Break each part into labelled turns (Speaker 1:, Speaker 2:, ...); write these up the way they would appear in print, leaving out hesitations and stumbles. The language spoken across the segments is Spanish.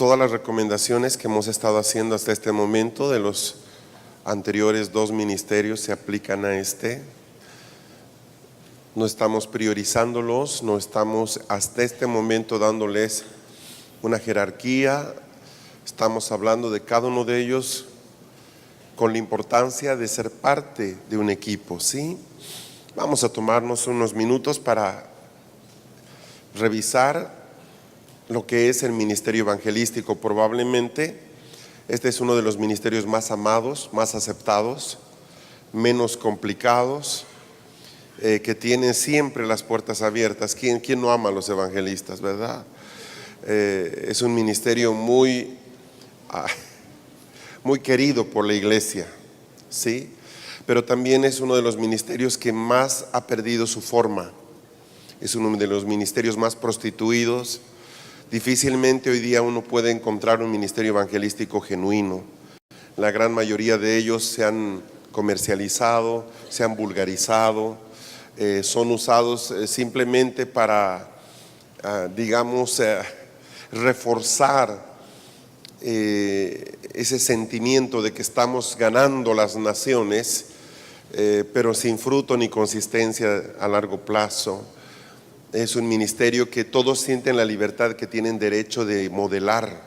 Speaker 1: todas las recomendaciones que hemos estado haciendo hasta este momento de los anteriores 2 ministerios se aplican a este. No estamos priorizándolos, no estamos hasta este momento dándoles una jerarquía. Estamos hablando de cada uno de ellos con la importancia de ser parte de un equipo, ¿sí? Vamos a tomarnos unos minutos para revisar lo que es el ministerio evangelístico. Probablemente este es uno de los ministerios más amados, más aceptados, menos complicados, que tienen siempre las puertas abiertas. ¿Quién no ama a los evangelistas, verdad? Es un ministerio muy querido por la iglesia, ¿sí? Pero también es uno de los ministerios que más ha perdido su forma. Es uno de los ministerios más prostituidos. Difícilmente hoy día uno puede encontrar un ministerio evangelístico genuino. La gran mayoría de ellos se han comercializado, se han vulgarizado, son usados simplemente para, reforzar ese sentimiento de que estamos ganando las naciones, pero sin fruto ni consistencia a largo plazo. Es un ministerio que todos sienten la libertad que tienen derecho de modelar,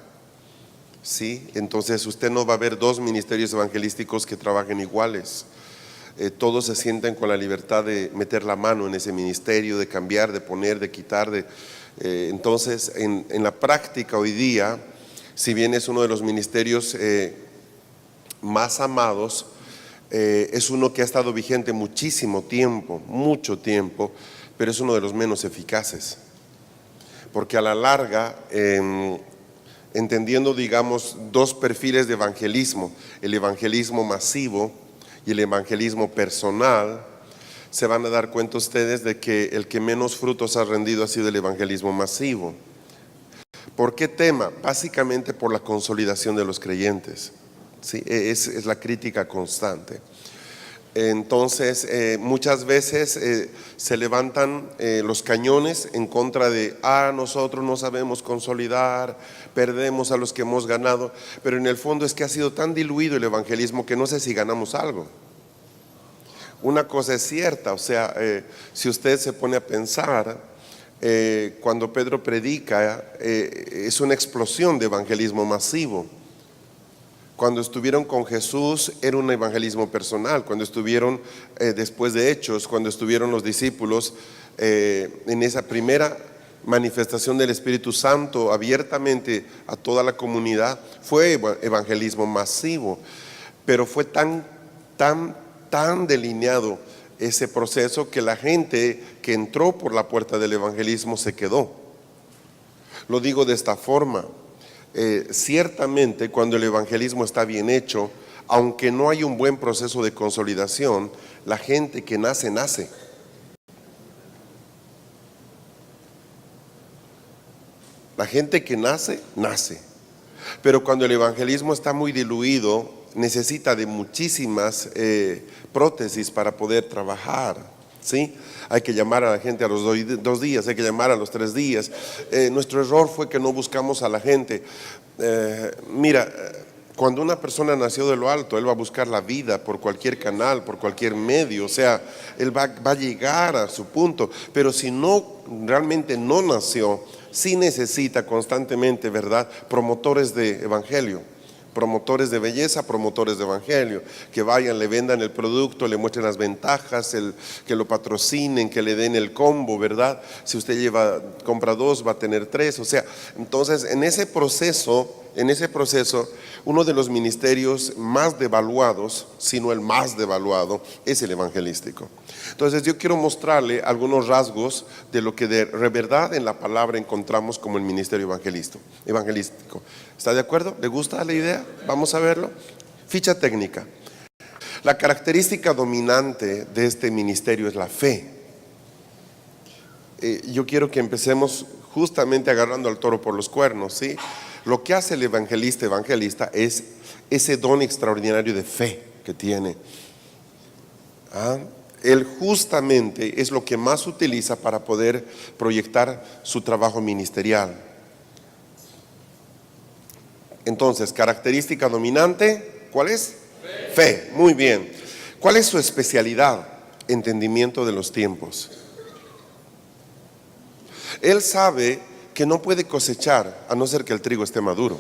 Speaker 1: ¿sí? Entonces usted no va a ver 2 ministerios evangelísticos que trabajen iguales. Todos se sienten con la libertad de meter la mano en ese ministerio, de cambiar, de poner, de quitar. Entonces en la práctica hoy día, si bien es uno de los ministerios más amados, es uno que ha estado vigente muchísimo tiempo, mucho tiempo, pero es uno de los menos eficaces, porque a la larga, entendiendo, digamos, 2 perfiles de evangelismo, el evangelismo masivo y el evangelismo personal, se van a dar cuenta ustedes de que el que menos frutos ha rendido ha sido el evangelismo masivo. ¿Por qué tema? Básicamente por la consolidación de los creyentes, ¿sí? Es la crítica constante. Entonces muchas veces se levantan los cañones en contra de nosotros no sabemos consolidar, perdemos a los que hemos ganado, pero en el fondo es que ha sido tan diluido el evangelismo que no sé si ganamos algo. Una cosa es cierta, o sea, si usted se pone a pensar, cuando Pedro predica, es una explosión de evangelismo masivo. Cuando estuvieron con Jesús era un evangelismo personal. Cuando estuvieron después de Hechos, cuando estuvieron los discípulos en esa primera manifestación del Espíritu Santo abiertamente a toda la comunidad, fue evangelismo masivo. Pero fue tan delineado ese proceso que la gente que entró por la puerta del evangelismo se quedó. Lo digo de esta forma. Ciertamente cuando el evangelismo está bien hecho, aunque no hay un buen proceso de consolidación, la gente que nace. La gente que nace. Pero cuando el evangelismo está muy diluido, necesita de muchísimas prótesis para poder trabajar, ¿sí? Hay que llamar a la gente a los 2 días, hay que llamar a los 3 días. Nuestro error fue que no buscamos a la gente. Mira, cuando una persona nació de lo alto, él va a buscar la vida por cualquier canal, por cualquier medio, o sea, él va a llegar a su punto. Pero si realmente no nació, sí necesita constantemente, ¿verdad?, promotores de evangelio, promotores de belleza, promotores de evangelio, que vayan, le vendan el producto, le muestren las ventajas, que lo patrocinen, que le den el combo, ¿verdad? Si usted compra 2, va a tener 3, o sea, entonces en ese proceso, uno de los ministerios más devaluados, si no el más devaluado, es el evangelístico. Entonces yo quiero mostrarle algunos rasgos de lo que de verdad en la palabra encontramos como el ministerio evangelístico. ¿Está de acuerdo? ¿Le gusta la idea? Vamos a verlo. Ficha técnica. La característica dominante de este ministerio es la fe. Yo quiero que empecemos justamente agarrando al toro por los cuernos, ¿sí? Lo que hace el evangelista es ese don extraordinario de fe que tiene. Él justamente es lo que más utiliza para poder proyectar su trabajo ministerial. Entonces, característica dominante, ¿cuál es? Fe. Muy bien. ¿Cuál es su especialidad? Entendimiento de los tiempos. Él sabe que no puede cosechar a no ser que el trigo esté maduro.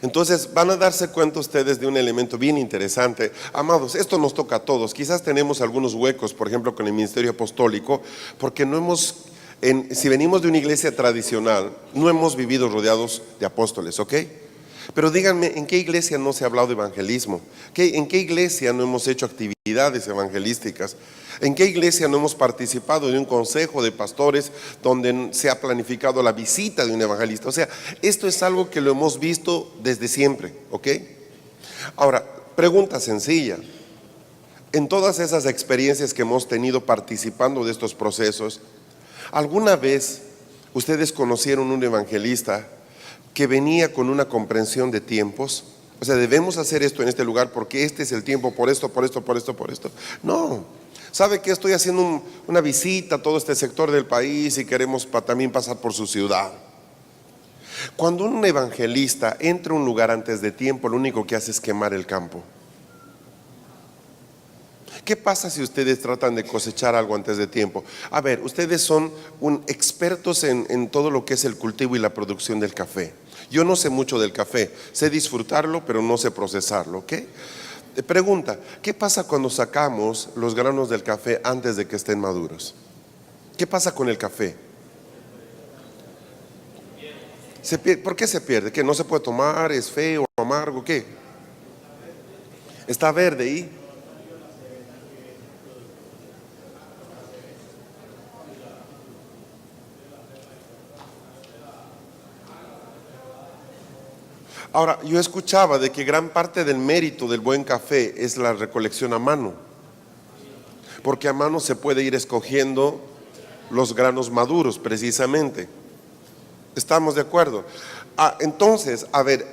Speaker 1: Entonces van a darse cuenta ustedes de un elemento bien interesante. Amados, esto nos toca a todos. Quizás tenemos algunos huecos, por ejemplo, con el ministerio apostólico, porque no hemos, si venimos de una iglesia tradicional, no hemos vivido rodeados de apóstoles, ¿ok? Pero díganme, ¿en qué iglesia no se ha hablado de evangelismo? ¿En qué iglesia no hemos hecho actividades evangelísticas? ¿En qué iglesia no hemos participado de un consejo de pastores donde se ha planificado la visita de un evangelista? O sea, esto es algo que lo hemos visto desde siempre, ¿ok? Ahora, pregunta sencilla. En todas esas experiencias que hemos tenido participando de estos procesos, ¿alguna vez ustedes conocieron un evangelista que venía con una comprensión de tiempos? O sea, debemos hacer esto en este lugar porque este es el tiempo, por esto, por esto, por esto, por esto. No. ¿Sabe que estoy haciendo una visita a todo este sector del país y queremos también pasar por su ciudad? Cuando un evangelista entra a un lugar antes de tiempo, lo único que hace es quemar el campo. ¿Qué pasa si ustedes tratan de cosechar algo antes de tiempo? A ver, ustedes son expertos en todo lo que es el cultivo y la producción del café. Yo no sé mucho del café, sé disfrutarlo, pero no sé procesarlo, ¿ok? Pregunta, ¿qué pasa cuando sacamos los granos del café antes de que estén maduros? ¿Qué pasa con el café? ¿Por qué se pierde? ¿Que no se puede tomar? ¿Es feo, amargo? ¿Qué? Está verde y... Ahora, yo escuchaba de que gran parte del mérito del buen café es la recolección a mano, porque a mano se puede ir escogiendo los granos maduros precisamente. ¿Estamos de acuerdo? Entonces, a ver,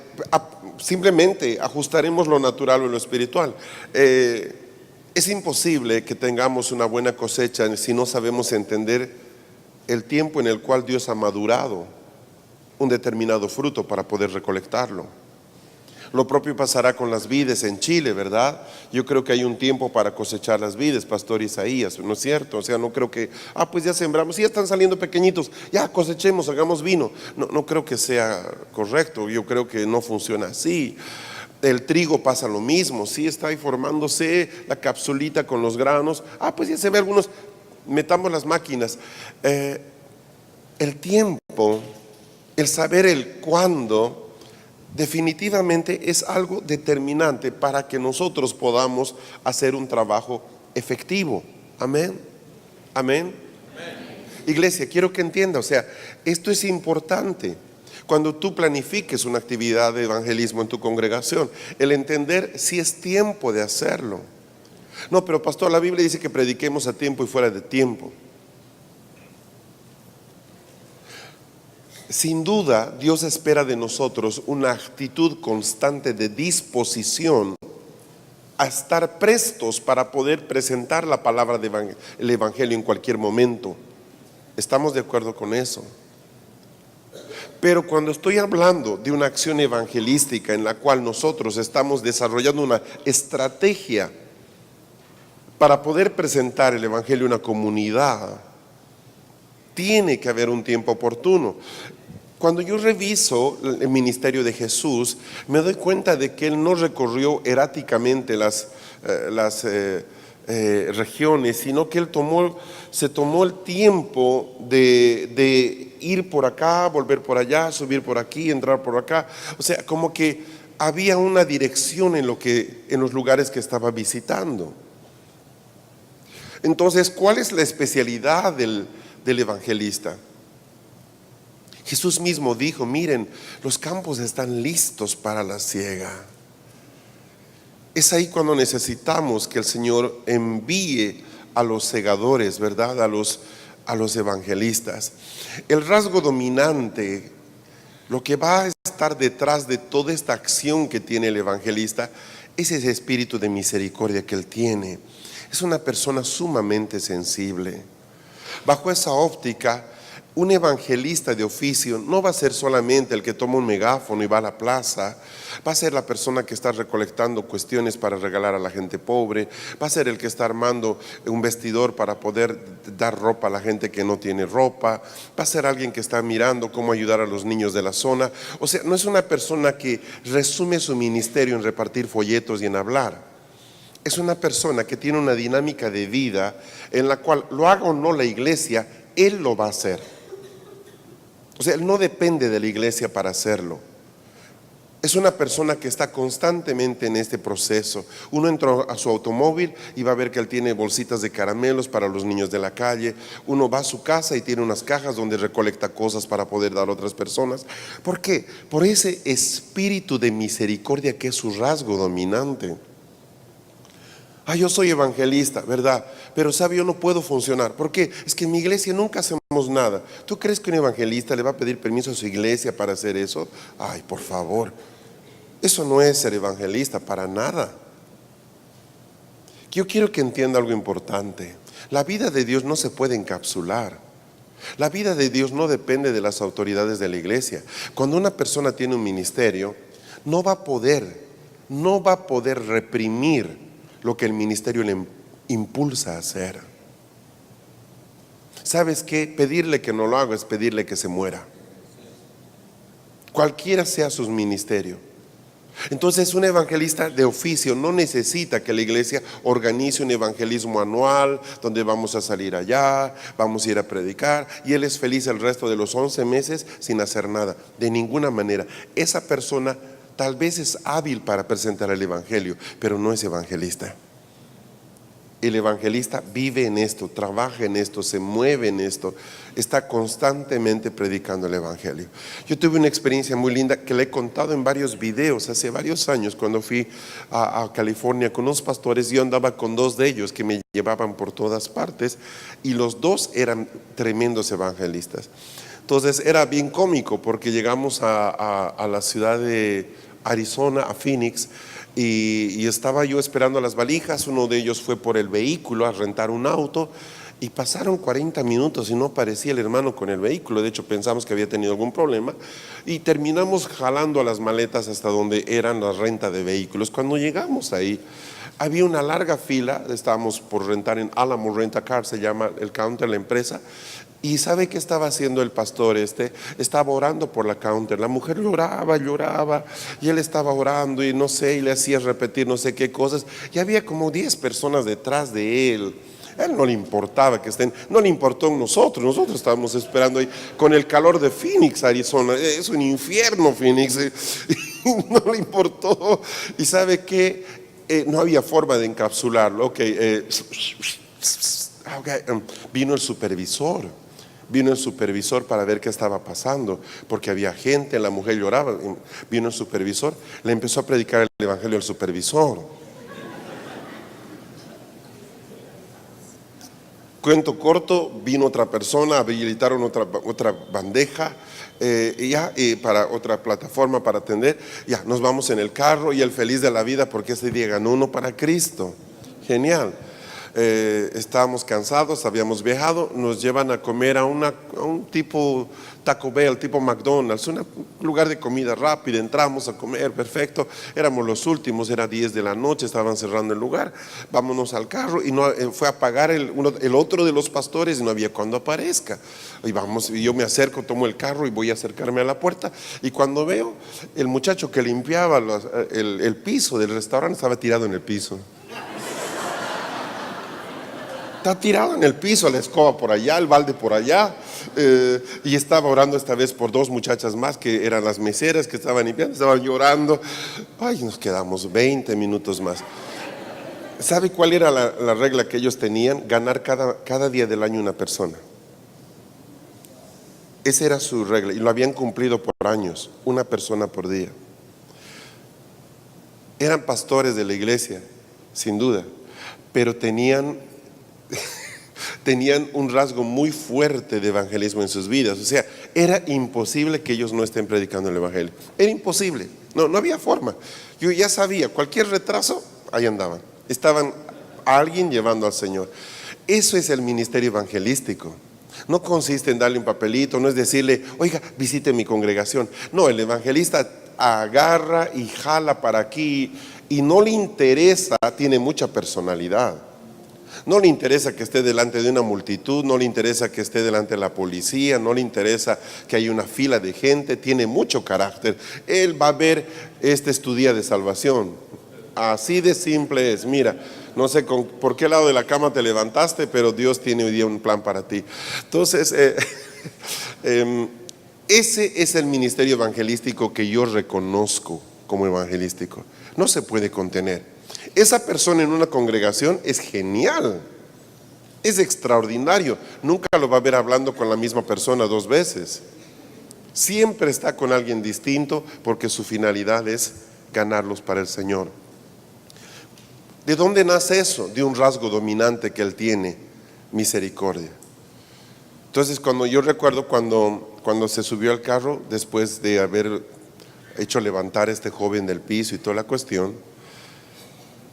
Speaker 1: simplemente ajustaremos lo natural o lo espiritual. Es imposible que tengamos una buena cosecha si no sabemos entender el tiempo en el cual Dios ha madurado un determinado fruto para poder recolectarlo. Lo propio pasará con las vides en Chile, ¿verdad? Yo creo que hay un tiempo para cosechar las vides, Pastor Isaías, ¿no es cierto? O sea, no creo que, pues ya sembramos, ya están saliendo pequeñitos, ya cosechemos, hagamos vino. No creo que sea correcto, yo creo que no funciona así. El trigo pasa lo mismo, sí está ahí formándose la capsulita con los granos, pues ya se ve algunos, metamos las máquinas. El tiempo, el saber el cuándo, definitivamente es algo determinante para que nosotros podamos hacer un trabajo efectivo. Amén. Amén. Iglesia, quiero que entienda, o sea, esto es importante. Cuando tú planifiques una actividad de evangelismo en tu congregación, el entender si es tiempo de hacerlo. No, pero pastor, la Biblia dice que prediquemos a tiempo y fuera de tiempo. Sin duda, Dios espera de nosotros una actitud constante de disposición a estar prestos para poder presentar la palabra del evangelio en cualquier momento. ¿Estamos de acuerdo con eso? Pero cuando estoy hablando de una acción evangelística en la cual nosotros estamos desarrollando una estrategia para poder presentar el evangelio a una comunidad, tiene que haber un tiempo oportuno. Cuando yo reviso el ministerio de Jesús, me doy cuenta de que Él no recorrió eráticamente las regiones, sino que Él se tomó el tiempo de ir por acá, volver por allá, subir por aquí, entrar por acá. O sea, como que había una dirección en los lugares que estaba visitando. Entonces, ¿cuál es la especialidad del evangelista? Jesús mismo dijo, miren, los campos están listos para la siega. Es ahí cuando necesitamos que el Señor envíe a los segadores, ¿verdad? A los evangelistas. El rasgo dominante, lo que va a estar detrás de toda esta acción que tiene el evangelista, es ese espíritu de misericordia que él tiene. Es una persona sumamente sensible. Bajo esa óptica, Un evangelista de oficio no va a ser solamente el que toma un megáfono y va a la plaza, va a ser la persona que está recolectando cuestiones para regalar a la gente pobre, va a ser el que está armando un vestidor para poder dar ropa a la gente que no tiene ropa, va a ser alguien que está mirando cómo ayudar a los niños de la zona. O sea, no es una persona que resume su ministerio en repartir folletos y en hablar. Es una persona que tiene una dinámica de vida en la cual, lo haga o no la iglesia, él lo va a hacer. O sea, él no depende de la iglesia para hacerlo. Es una persona que está constantemente en este proceso. Uno entra a su automóvil y va a ver que él tiene bolsitas de caramelos para los niños de la calle. Uno va a su casa y tiene unas cajas donde recolecta cosas para poder dar a otras personas. ¿Por qué? Por ese espíritu de misericordia que es su rasgo dominante. Yo soy evangelista, ¿verdad? Pero sabe, yo no puedo funcionar. ¿Por qué? Es que en mi iglesia nunca hacemos nada. ¿Tú crees que un evangelista le va a pedir permiso a su iglesia para hacer eso? Ay, por favor. Eso no es ser evangelista para nada. Yo quiero que entienda algo importante. La vida de Dios no se puede encapsular. La vida de Dios no depende de las autoridades de la iglesia. Cuando una persona tiene un ministerio, no va a poder reprimir lo que el ministerio le impulsa a hacer. ¿Sabes qué? Pedirle que no lo haga es pedirle que se muera, cualquiera sea su ministerio. Entonces, un evangelista de oficio no necesita que la iglesia organice un evangelismo anual donde vamos a salir allá, vamos a ir a predicar y él es feliz el resto de los 11 meses sin hacer nada. De ninguna manera. Esa persona tal vez es hábil para presentar el evangelio, pero no es evangelista. El evangelista vive en esto, trabaja en esto, se mueve en esto, está constantemente predicando el evangelio. Yo tuve una experiencia muy linda que le he contado en varios videos hace varios años cuando fui a California con unos pastores. Yo andaba con dos de ellos que me llevaban por todas partes y los dos eran tremendos evangelistas. Entonces era bien cómico porque llegamos a la ciudad de Arizona, a Phoenix, y estaba yo esperando las valijas. Uno de ellos fue por el vehículo a rentar un auto y pasaron 40 minutos y no aparecía el hermano con el vehículo. De hecho pensamos que había tenido algún problema y terminamos jalando a las maletas hasta donde eran la renta de vehículos. Cuando llegamos ahí había una larga fila, estábamos por rentar en Alamo Rent a Car, se llama el counter, la empresa. Y ¿sabe qué estaba haciendo el pastor? Estaba orando por la counter. La mujer lloraba y él estaba orando y no sé, y le hacía repetir no sé qué cosas. Y había como 10 personas detrás de él. A él no le importaba que estén, no le importó a nosotros estábamos esperando ahí con el calor de Phoenix, Arizona. Es un infierno Phoenix. No le importó. Y ¿sabe qué? No había forma de encapsularlo. Vino el supervisor para ver qué estaba pasando, porque había gente, la mujer lloraba. Vino el supervisor, le empezó a predicar el evangelio al supervisor. Cuento corto, vino otra persona, habilitaron otra bandeja para otra plataforma para atender. Ya, nos vamos en el carro y él feliz de la vida porque ese día ganó uno para Cristo. Genial. Estábamos cansados, habíamos viajado, nos llevan a comer a un tipo Taco Bell, tipo McDonald's, un lugar de comida rápida. Entramos a comer, perfecto, éramos los últimos, era 10 de la noche, estaban cerrando el lugar. Vámonos al carro y fue a pagar el otro de los pastores y no había cuando aparezca. Y yo me acerco, tomo el carro y voy a acercarme a la puerta, y cuando veo, el muchacho que limpiaba el piso del restaurante estaba tirado en el piso. Está tirado en el piso, la escoba por allá, el balde por allá, y estaba orando esta vez por 2 muchachas más que eran las meseras que estaban limpiando, estaban llorando. Nos quedamos 20 minutos más. ¿Sabe cuál era la regla que ellos tenían? Ganar cada día del año una persona. Esa era su regla y lo habían cumplido por años, una persona por día. Eran pastores de la iglesia, sin duda, pero tenían un rasgo muy fuerte de evangelismo en sus vidas. O sea, era imposible que ellos no estén predicando el evangelio. Era imposible, no había forma. Yo ya sabía, cualquier retraso, ahí andaban. Estaban a alguien llevando al Señor. Eso es el ministerio evangelístico. No consiste en darle un papelito, no es decirle, oiga, visite mi congregación. No, el evangelista agarra y jala para aquí y no le interesa, tiene mucha personalidad. No le interesa que esté delante de una multitud, no le interesa que esté delante de la policía, no le interesa que haya una fila de gente, tiene mucho carácter. Él va a ver, este es tu día de salvación. Así de simple es. Mira, no sé por qué lado de la cama te levantaste, pero Dios tiene hoy día un plan para ti. Entonces, ese es el ministerio evangelístico que yo reconozco como evangelístico. No se puede contener. Esa persona en una congregación es genial, es extraordinario. Nunca lo va a ver hablando con la misma persona dos veces. Siempre está con alguien distinto porque su finalidad es ganarlos para el Señor. ¿De dónde nace eso? De un rasgo dominante que él tiene: misericordia. Entonces, yo recuerdo cuando se subió al carro, después de haber hecho levantar a este joven del piso y toda la cuestión,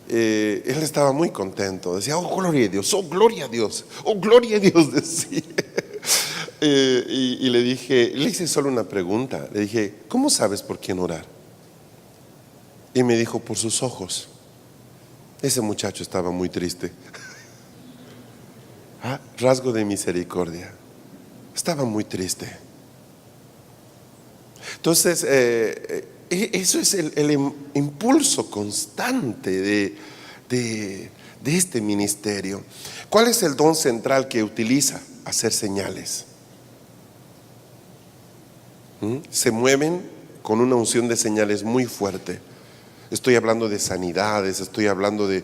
Speaker 1: él estaba muy contento. Decía, oh gloria a Dios, oh gloria a Dios, oh gloria a Dios, decía. Y le hice solo una pregunta. Le dije, ¿cómo sabes por quién orar? Y me dijo, por sus ojos. Ese muchacho estaba muy triste. Rasgo de misericordia. Estaba muy triste. Entonces, eso es el impulso constante de este ministerio. ¿Cuál es el don central que utiliza? Hacer señales. Se mueven con una unción de señales muy fuerte. Estoy hablando de sanidades, estoy hablando de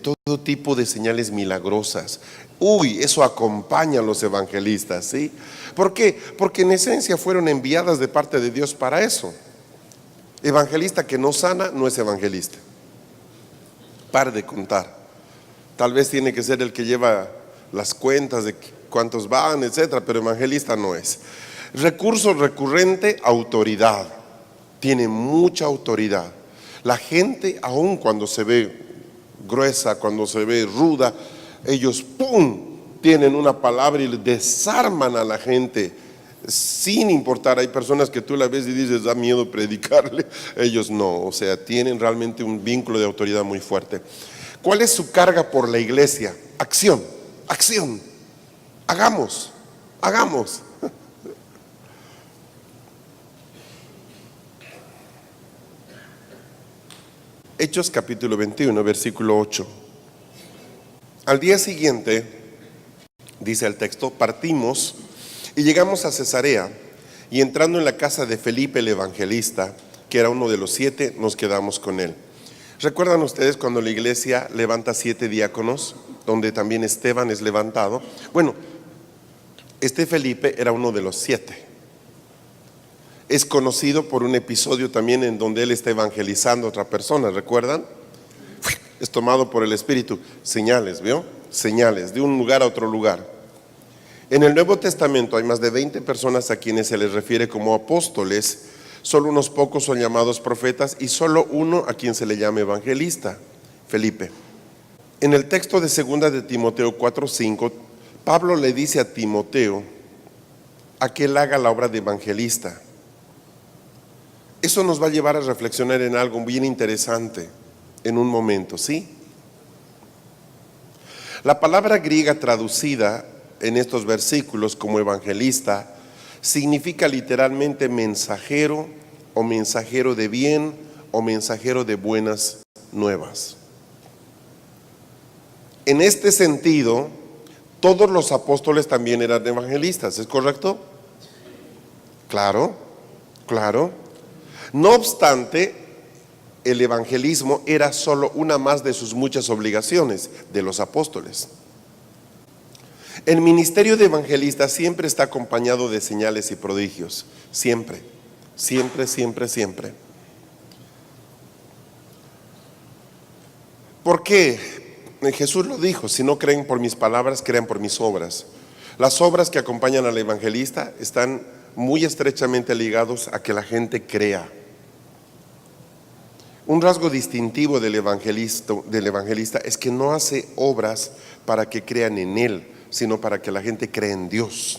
Speaker 1: todo tipo de señales milagrosas. Eso acompaña a los evangelistas, ¿sí? ¿Por qué? Porque en esencia fueron enviadas de parte de Dios para eso. Evangelista que no sana no es evangelista. Pare de contar. Tal vez tiene que ser el que lleva las cuentas de cuántos van, etcétera, pero evangelista no es. Recurso recurrente, autoridad. Tiene mucha autoridad. La gente, aun cuando se ve gruesa, cuando se ve ruda, ellos ¡pum!, tienen una palabra y desarman a la gente sin importar. Hay personas que tú la ves y dices, da miedo predicarle. Ellos no, o sea, tienen realmente un vínculo de autoridad muy fuerte. ¿Cuál es su carga por la iglesia? Acción, acción. Hagamos. Hechos capítulo 21, versículo 8. Al día siguiente, dice el texto, partimos y llegamos a Cesarea, y entrando en la casa de Felipe el evangelista, que era uno de los 7, nos quedamos con él. ¿Recuerdan ustedes cuando la iglesia levanta 7 diáconos, donde también Esteban es levantado? Bueno, este Felipe era uno de los 7. Es conocido por un episodio también en donde él está evangelizando a otra persona, ¿recuerdan? Es tomado por el Espíritu. Señales, ¿vio? Señales, de un lugar a otro lugar. En el Nuevo Testamento hay más de 20 personas a quienes se les refiere como apóstoles. Solo unos pocos son llamados profetas y solo uno a quien se le llama evangelista, Felipe. En el texto de 2 de Timoteo 4:5, Pablo le dice a Timoteo a que él haga la obra de evangelista. Eso nos va a llevar a reflexionar en algo bien interesante en un momento, ¿sí? La palabra griega traducida en estos versículos como evangelista significa literalmente mensajero o mensajero de bien o mensajero de buenas nuevas. En este sentido, todos los apóstoles también eran evangelistas, ¿es correcto? Claro. No obstante, el evangelismo era solo una más de sus muchas obligaciones de los apóstoles. El ministerio de evangelista siempre está acompañado de señales y prodigios. Siempre. ¿Por qué? Jesús lo dijo: si no creen por mis palabras, crean por mis obras. Las obras que acompañan al evangelista están muy estrechamente ligados a que la gente crea. Un rasgo distintivo del evangelista es que no hace obras para que crean en él, sino para que la gente cree en Dios.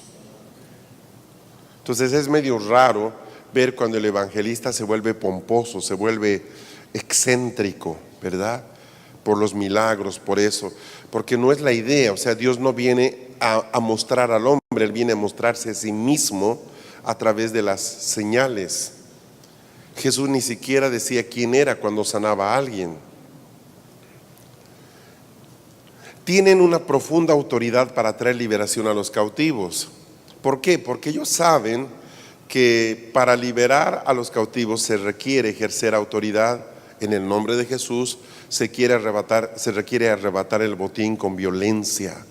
Speaker 1: Entonces es medio raro ver cuando el evangelista se vuelve pomposo, se vuelve excéntrico, ¿verdad? Por los milagros, por eso, porque no es la idea. O sea, Dios no viene a mostrar al hombre, Él viene a mostrarse a sí mismo a través de las señales. Jesús ni siquiera decía quién era cuando sanaba a alguien. Tienen una profunda autoridad para traer liberación a los cautivos. ¿Por qué? Porque ellos saben que para liberar a los cautivos se requiere ejercer autoridad en el nombre de Jesús, se requiere arrebatar el botín con violencia.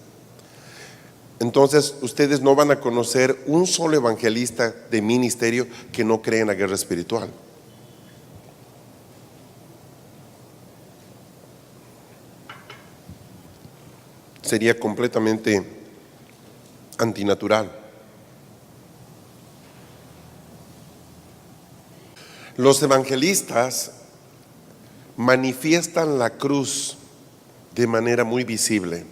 Speaker 1: Entonces ustedes no van a conocer un solo evangelista de ministerio que no cree en la guerra espiritual. Sería completamente antinatural. Los evangelistas manifiestan la cruz de manera muy visible.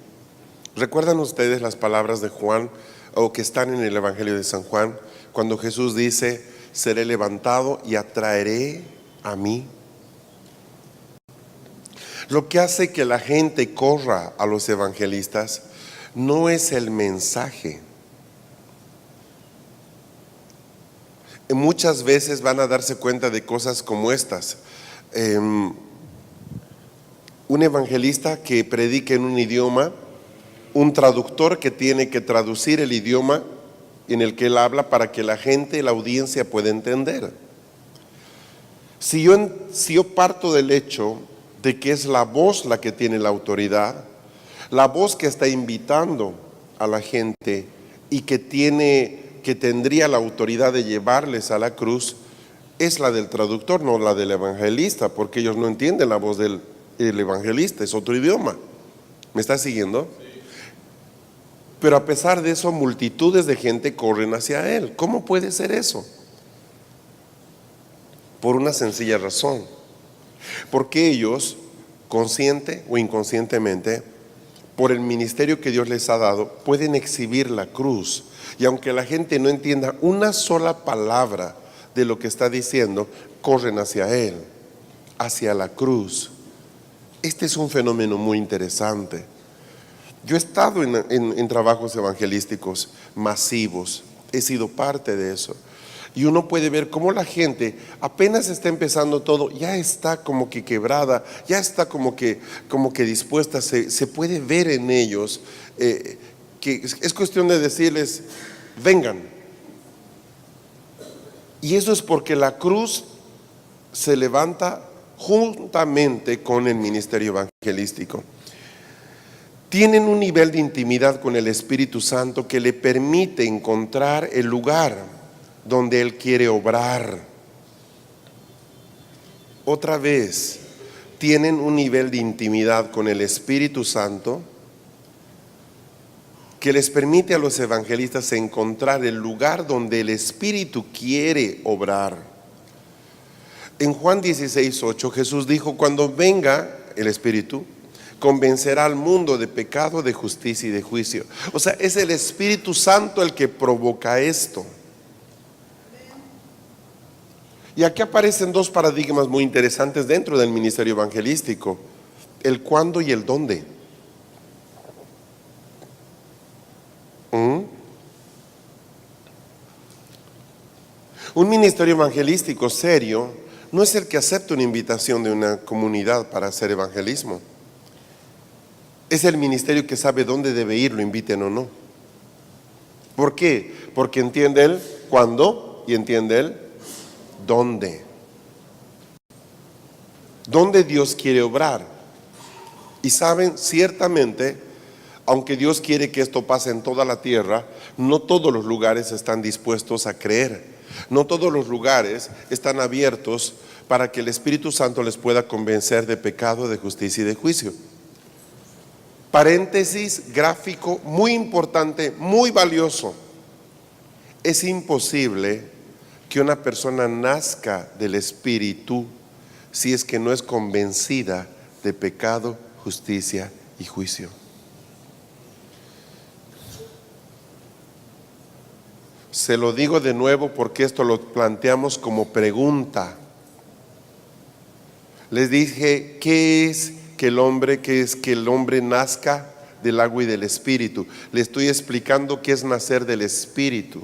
Speaker 1: ¿Recuerdan ustedes las palabras de Juan, o que están en el Evangelio de San Juan, cuando Jesús dice: seré levantado y atraeré a mí? Lo que hace que la gente corra a los evangelistas no es el mensaje. Muchas veces van a darse cuenta de cosas como estas. Un evangelista que predique en un idioma, un traductor que tiene que traducir el idioma en el que él habla para que la gente, la audiencia pueda entender. Si yo parto del hecho de que es la voz la que tiene la autoridad, la voz que está invitando a la gente y que tendría la autoridad de llevarles a la cruz, es la del traductor, no la del evangelista, porque ellos no entienden la voz del evangelista, es otro idioma. ¿Me está siguiendo? Sí. Pero a pesar de eso, multitudes de gente corren hacia él. ¿Cómo puede ser eso? Por una sencilla razón. Porque ellos, consciente o inconscientemente, por el ministerio que Dios les ha dado, pueden exhibir la cruz. Y aunque la gente no entienda una sola palabra de lo que está diciendo, corren hacia él, hacia la cruz. Este es un fenómeno muy interesante. Yo he estado en trabajos evangelísticos masivos, he sido parte de eso. Y uno puede ver cómo la gente apenas está empezando todo, ya está como que quebrada, ya está como que dispuesta, se puede ver en ellos que es cuestión de decirles: vengan. Y eso es porque la cruz se levanta juntamente con el ministerio evangelístico. Tienen un nivel de intimidad con el Espíritu Santo que le permite encontrar el lugar donde Él quiere obrar. Otra vez, tienen un nivel de intimidad con el Espíritu Santo que les permite a los evangelistas encontrar el lugar donde el Espíritu quiere obrar. En Juan 16:8 Jesús dijo: cuando venga el Espíritu, convencerá al mundo de pecado, de justicia y de juicio. O sea, es el Espíritu Santo el que provoca esto. Y aquí aparecen dos paradigmas muy interesantes dentro del ministerio evangelístico: el cuándo y el dónde. Un ministerio evangelístico serio no es el que acepta una invitación de una comunidad para hacer evangelismo. Es el ministerio que sabe dónde debe ir, lo inviten o no. ¿Por qué? Porque entiende él cuándo y entiende él dónde. ¿Dónde Dios quiere obrar? Y saben, ciertamente, aunque Dios quiere que esto pase en toda la tierra, no todos los lugares están dispuestos a creer. No todos los lugares están abiertos para que el Espíritu Santo les pueda convencer de pecado, de justicia y de juicio. Paréntesis gráfico muy importante, muy valioso. Es imposible que una persona nazca del Espíritu si es que no es convencida de pecado, justicia y juicio. Se lo digo de nuevo porque esto lo planteamos como pregunta. Les dije, ¿qué es que el hombre nazca del agua y del espíritu? Le estoy explicando qué es nacer del espíritu.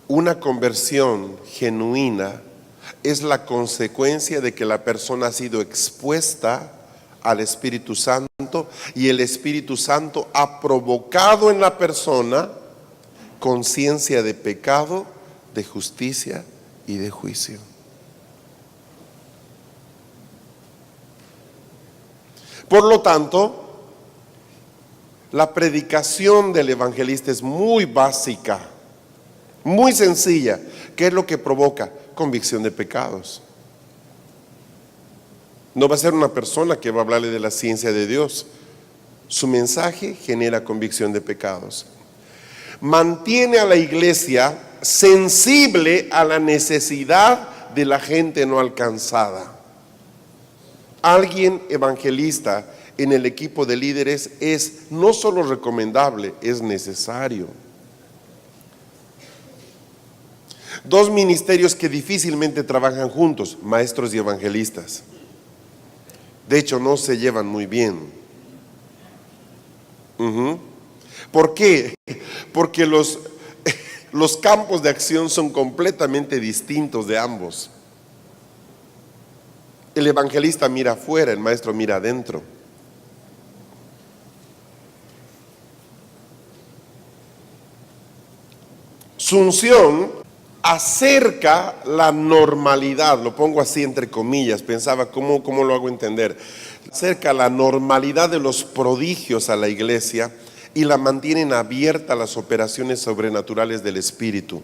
Speaker 1: Una conversión genuina es la consecuencia de que la persona ha sido expuesta al Espíritu Santo y el Espíritu Santo ha provocado en la persona conciencia de pecado, de justicia y de juicio. Por lo tanto, la predicación del evangelista es muy básica, muy sencilla. ¿Qué es lo que provoca? Convicción de pecados. No va a ser una persona que va a hablarle de la ciencia de Dios. Su mensaje genera convicción de pecados. Mantiene a la iglesia sensible a la necesidad de la gente no alcanzada. Alguien evangelista en el equipo de líderes es no solo recomendable, es necesario. Dos ministerios que difícilmente trabajan juntos, maestros y evangelistas. De hecho, no se llevan muy bien. ¿Por qué? Porque los campos de acción son completamente distintos de ambos. El evangelista mira afuera, el maestro mira adentro. Su unción acerca la normalidad, lo pongo así entre comillas, pensaba cómo lo hago entender, acerca la normalidad de los prodigios a la iglesia y la mantienen abierta a las operaciones sobrenaturales del Espíritu.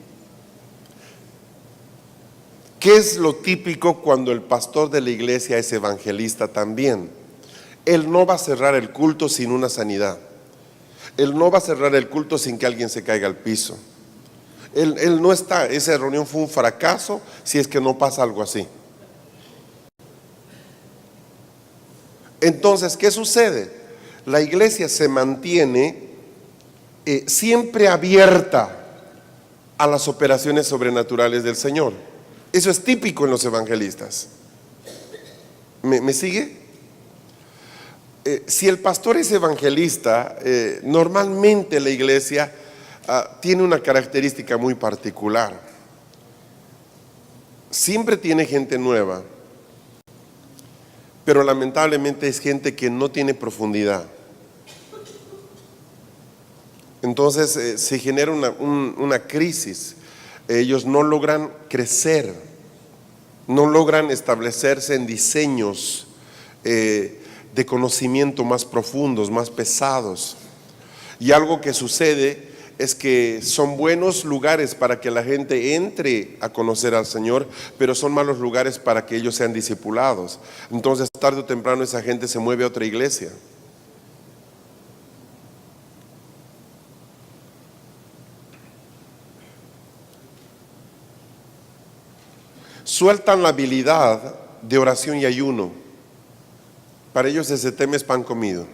Speaker 1: ¿Qué es lo típico cuando el pastor de la iglesia es evangelista también? Él no va a cerrar el culto sin una sanidad. Él no va a cerrar el culto sin que alguien se caiga al piso. Él no está, esa reunión fue un fracaso si es que no pasa algo así. Entonces, ¿qué sucede? La iglesia se mantiene siempre abierta a las operaciones sobrenaturales del Señor. Eso es típico en los evangelistas. ¿Me sigue? Si el pastor es evangelista, normalmente la iglesia tiene una característica muy particular. Siempre tiene gente nueva, pero lamentablemente es gente que no tiene profundidad. Entonces se genera una crisis. Ellos no logran crecer, no logran establecerse en diseños de conocimiento más profundos, más pesados. Y algo que sucede es que son buenos lugares para que la gente entre a conocer al Señor, pero son malos lugares para que ellos sean discipulados. Entonces, tarde o temprano esa gente se mueve a otra iglesia. Sueltan la habilidad de oración y ayuno. Para ellos ese tema es pan comido.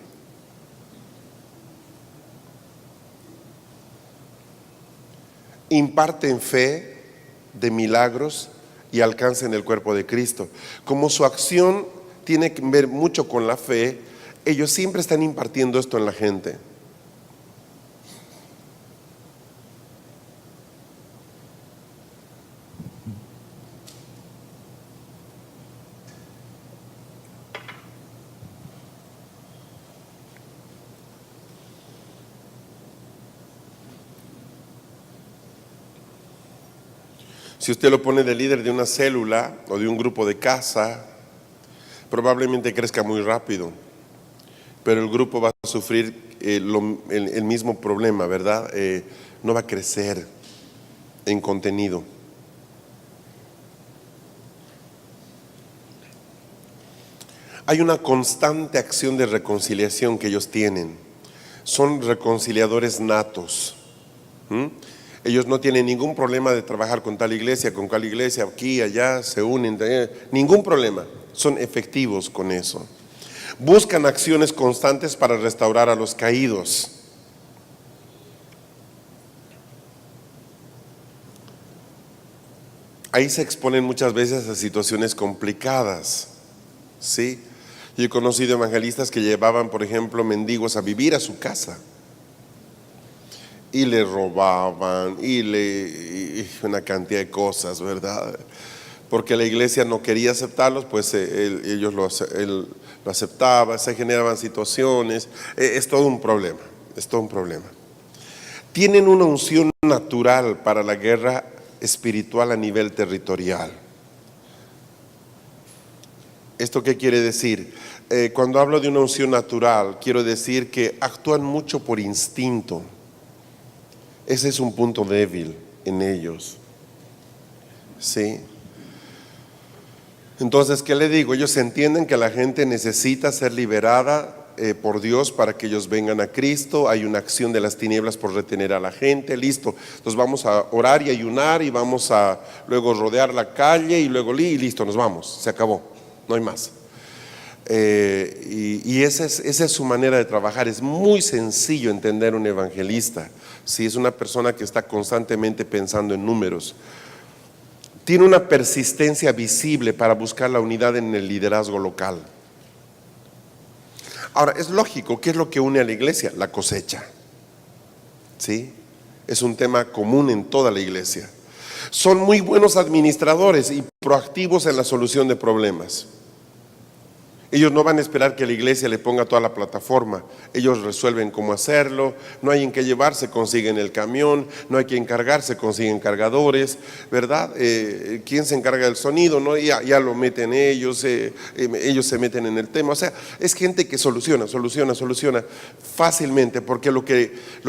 Speaker 1: Imparten fe de milagros y alcanzan el cuerpo de Cristo. Como su acción tiene que ver mucho con la fe, ellos siempre están impartiendo esto en la gente. Si usted lo pone de líder de una célula o de un grupo de casa, probablemente crezca muy rápido, pero el grupo va a sufrir el mismo problema, ¿verdad? No va a crecer en contenido. Hay una constante acción de reconciliación que ellos tienen. Son reconciliadores natos. Ellos no tienen ningún problema de trabajar con tal iglesia, aquí, allá, se unen, ningún problema. Son efectivos con eso. Buscan acciones constantes para restaurar a los caídos. ahí se exponen muchas veces a situaciones complicadas, ¿sí? Yo he conocido evangelistas que llevaban, por ejemplo, mendigos a vivir a su casa y le robaban y una cantidad de cosas, ¿verdad? Porque la iglesia no quería aceptarlos, pues él lo aceptaba, se generaban situaciones, es todo un problema, es todo un problema. Tienen una unción natural para la guerra espiritual a nivel territorial. ¿Esto qué quiere decir? Cuando hablo de una unción natural, quiero decir que actúan mucho por instinto. Ese es un punto débil en ellos, ¿sí? Entonces, ¿qué le digo? Ellos entienden que la gente necesita ser liberada por Dios para que ellos vengan a Cristo. Hay una acción de las tinieblas por retener a la gente, listo. Entonces vamos a orar y ayunar y vamos a luego rodear la calle y luego listo, nos vamos, se acabó, no hay más. Y esa es su manera de trabajar. Es muy sencillo entender un evangelista. Si es una persona que está constantemente pensando en números, tiene una persistencia visible para buscar la unidad en el liderazgo local. Ahora, es lógico, ¿qué es lo que une a la iglesia? La cosecha, ¿sí? Es un tema común en toda la iglesia. Son muy buenos administradores y proactivos en la solución de problemas. Ellos no van a esperar que la iglesia le ponga toda la plataforma. Ellos resuelven cómo hacerlo. No hay en qué llevarse, consiguen el camión. No hay que encargarse, consiguen cargadores, ¿verdad? ¿Quién se encarga del sonido? ¿No? Ya lo meten ellos. Ellos se meten en el tema. O sea, es gente que soluciona fácilmente, porque lo